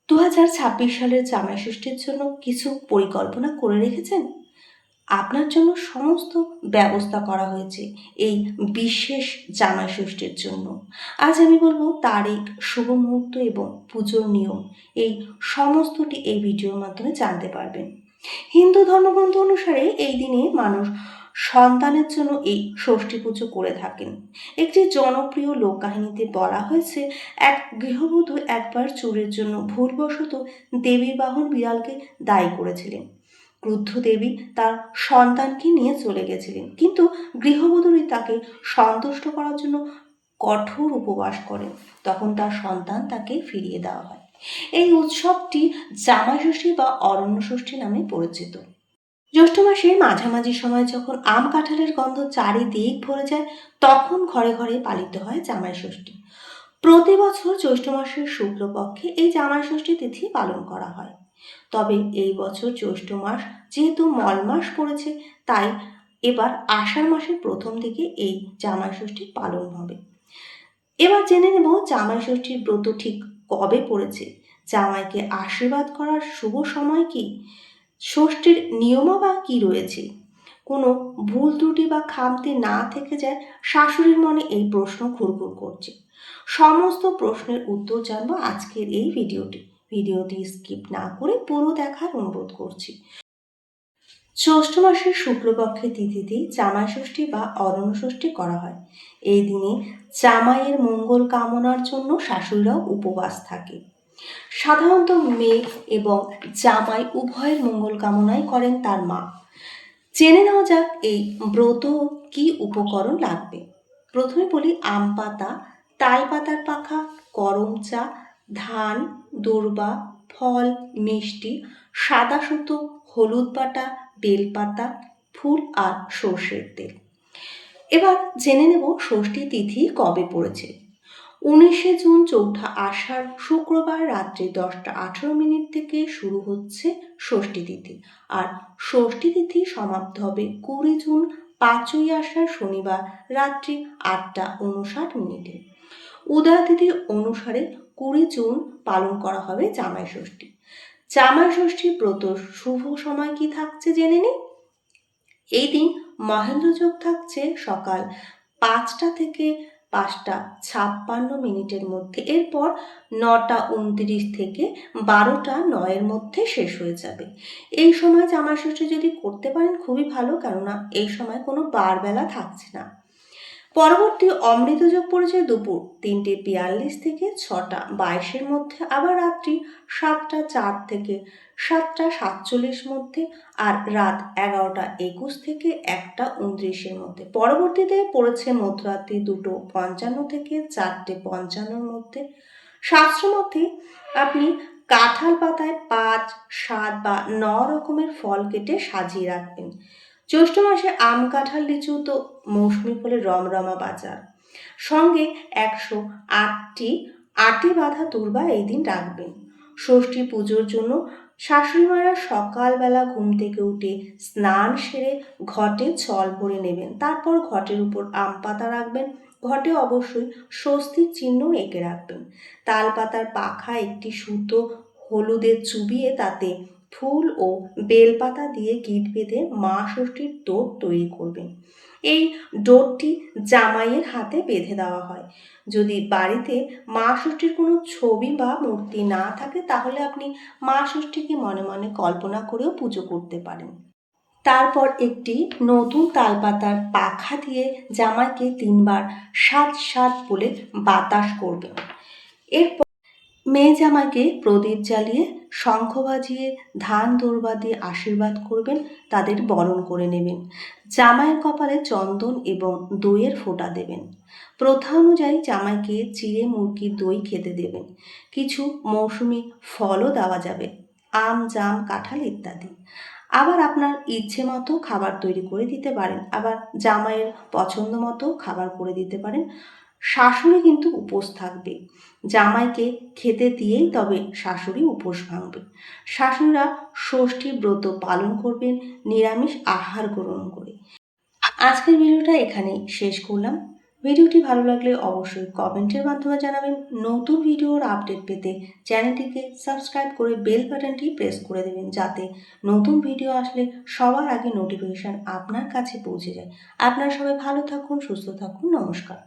2026 সালের জামাই ষষ্ঠীর জন্য কিছু পরিকল্পনা করে রেখেছেন? আপনার জন্য সমস্ত ব্যবস্থা করা হয়েছে এই বিশেষ জামাই ষষ্ঠীর জন্য। আজ আমি বলবো তারিখ, শুভ মুহূর্ত এবং পুজোর নিয়ম, এই সমস্তটি এই ভিডিওর মাধ্যমে জানতে পারবেন। হিন্দু ধর্মগ্রন্থ অনুসারে এই দিনে মানুষ সন্তানের জন্য এই ষষ্ঠী পুজো করে থাকেন। একটি জনপ্রিয় লোককাহিনীতে বলা হয়েছে, এক গৃহবধূ একবার চুরির জন্য ভুলবশত দেবীর বাহন বিড়ালকে দায়ী করেছিলেন। ক্রুদ্ধ দেবী তার সন্তানকে নিয়ে চলে গেছিলেন, কিন্তু গৃহবধূরই তাকে সন্তুষ্ট করার জন্য কঠোর উপবাস করেন। তখন তার সন্তান তাকে ফিরিয়ে দেওয়া হয়। এই উৎসবটি জামাই ষষ্ঠী বা অরণ্য ষষ্ঠী নামে পরিচিত। জ্যৈষ্ঠ মাসের মাঝামাঝি সময় যখন আম কাঁঠালের গন্ধ চারিদিক ভরে যায়, তখন ঘরে ঘরে পালিত হয় জামাই ষষ্ঠী। প্রতি বছর জ্যৈষ্ঠ মাসের শুক্লপক্ষে এই জামাই ষষ্ঠী তিথি পালন করা হয়। তবে এই বছর জ্যৈষ্ঠ মাস যেহেতু মল মাস পড়েছে, তাই এবার আষাঢ় মাসের প্রথম দিকে এই জামাই ষষ্ঠী পালন হবে। এবার জেনে নেব জামাই ষষ্ঠীর ব্রত ঠিক কবে পড়েছে, জামাইকে আশীর্বাদ করার শুভ সময় কি, ষষ্ঠীর নিয়মা বা কি রয়েছে। কোনো ভুল ত্রুটি বা খামতি না থেকে যায়, শাশুড়ির মনে এই প্রশ্ন ঘুরঘুর করছে। সমস্ত প্রশ্নের উত্তর জানবো আজকের এই ভিডিওটি স্কিপ না করে পুরো দেখার অনুরোধ করছি। জ্যৈষ্ঠ মাসের শুক্লপক্ষের তিথিতেই জামাই ষষ্ঠী বা অরণ্য ষষ্ঠী করা হয়। এই দিনে জামাইয়ের মঙ্গল কামনার জন্য শাশুড়িরাও উপবাস থাকে। সাধারণত মেয়ে এবং জামাই উভয়ের মঙ্গল কামনাই করেন তার মা। জেনে নেওয়া যাক এই ব্রত কি উপকরণ লাগবে। প্রথমে বলি আম পাতা, তাল পাতার পাখা, গরম চা, ধান, দূর্বা, ফল, মিষ্টি, সাদা সুতো, হলুদ বাটা, বেলপাতা, ফুল আর সর্ষের তেল। এবার জেনে নেব ষষ্ঠী তিথি কবে পড়েছে। 19শে জুন চৌঠা আষাঢ় শুক্রবার রাত্রি 10টা 18 মিনিট থেকে শুরু হচ্ছে ষষ্ঠী তিথি, আর ষষ্ঠী তিথি সমাপ্ত হবে 20 জুন 5ই আষাঢ় শনিবার রাত্রি 8টা 59 মিনিটে। উদয় তিথি অনুসারে 20 জুন পালন করা হবে জামাই ষষ্ঠী। জামাই ষষ্ঠী ব্রত শুভ সময় কি থাকছে জেনে নিই। এই দিন মহেন্দ্র যোগ থাকছে সকাল 5টা থেকে 5টা 56 মিনিটের মধ্যে, এরপর 9টা 29 থেকে 12টা 9 মধ্যে শেষ হয়ে যাবে। এই সময় জামাই ষষ্ঠী যদি করতে পারেন খুবই ভালো, কেননা এই সময় কোনো বারবেলা থাকছে না। পরবর্তী অমৃত যোগ পড়েছে দুপুর 3টে 42 থেকে 6টা 22-এর মধ্যে, আবার রাত্রি 7টা 4 থেকে 7টা 47 মধ্যে, আর রাত 11টা 21 থেকে 1টা 29-এর মধ্যে। পরবর্তীতে পড়েছে মধ্যরাত্রি 2টো 55 থেকে 4টে 55-এর মধ্যে। শাস্ত্র মতে আপনি কাঁঠাল পাতায় 5, 7 বা 9 রকমের ফল কেটে সাজিয়ে রাখবেন। জ্যৈষ্ঠ মাসে আম কাঁঠাল লিচু তো মৌসুমি ফলের রমরমা বাজার। সঙ্গে 108টি আটি বাঁধা দূর্বা এই দিন রাখবেন। ষষ্ঠী পুজোর জন্য শাশুড়িমারা সকালবেলা ঘুম থেকে উঠে স্নান সেরে ঘটে জল ভরে নেবেন। তারপর ঘটের উপর আম পাতা রাখবেন। ঘটে অবশ্যই স্বস্তিক চিহ্ন এঁকে রাখবেন। তাল পাতার পাখা একটি সুতো হলুদে চুবিয়ে তাতে ফুল ও বেলপাতা দিয়ে গিঁট বেঁধে মা ষষ্ঠীর ডোর তৈরি করবেন। এই ডোরটি জামাইয়ের হাতে বেঁধে দেওয়া হয়। যদি বাড়িতে মা ষষ্ঠীর কোনো ছবি বা মূর্তি না থাকে, তাহলে আপনি মা ষষ্ঠীকে মনে মনে কল্পনা করেও পুজো করতে পারেন। তারপর একটি নতুন তালপাতার পাখা দিয়ে জামাইকে 3বার 7 বলে বাতাস করবেন। এরপর মেয়ে জামাইকে প্রদীপ জ্বালিয়ে, শঙ্খ বাজিয়ে, ধান দূর্বা দিয়ে আশীর্বাদ করবেন, তাদের বরণ করে নেবেন। জামাইয়ের কপালে চন্দন এবং দইয়ের ফোঁটা দেবেন। প্রথা অনুযায়ী জামাইকে চিড়ে মুরগির দই খেতে দেবেন। কিছু মৌসুমি ফলও দেওয়া যাবে, আম, জাম, কাঁঠাল ইত্যাদি। আবার আপনার ইচ্ছে মতো খাবার তৈরি করে দিতে পারেন, আবার জামাইয়ের পছন্দ মতো খাবার করে দিতে পারেন। শাশুড়ি কিন্তু উপোস থাকবে। জামাইকে খেতে দিয়েই তবে শাশুড়ি উপোস ভাঙবে। শাশুড়িরা ষষ্ঠী ব্রত পালন করবেন নিরামিষ আহার গ্রহণ করে। আজকের ভিডিওটা এখানেই শেষ করলাম। ভিডিওটি ভালো লাগলে অবশ্যই কমেন্টের মাধ্যমে জানাবেন। নতুন ভিডিওর আপডেট পেতে চ্যানেলটিকে সাবস্ক্রাইব করে বেল বাটনটি প্রেস করে দেবেন, যাতে নতুন ভিডিও আসলে সবার আগে নোটিফিকেশান আপনার কাছে পৌঁছে যায়। আপনারা সবাই ভালো থাকুন, সুস্থ থাকুন। নমস্কার।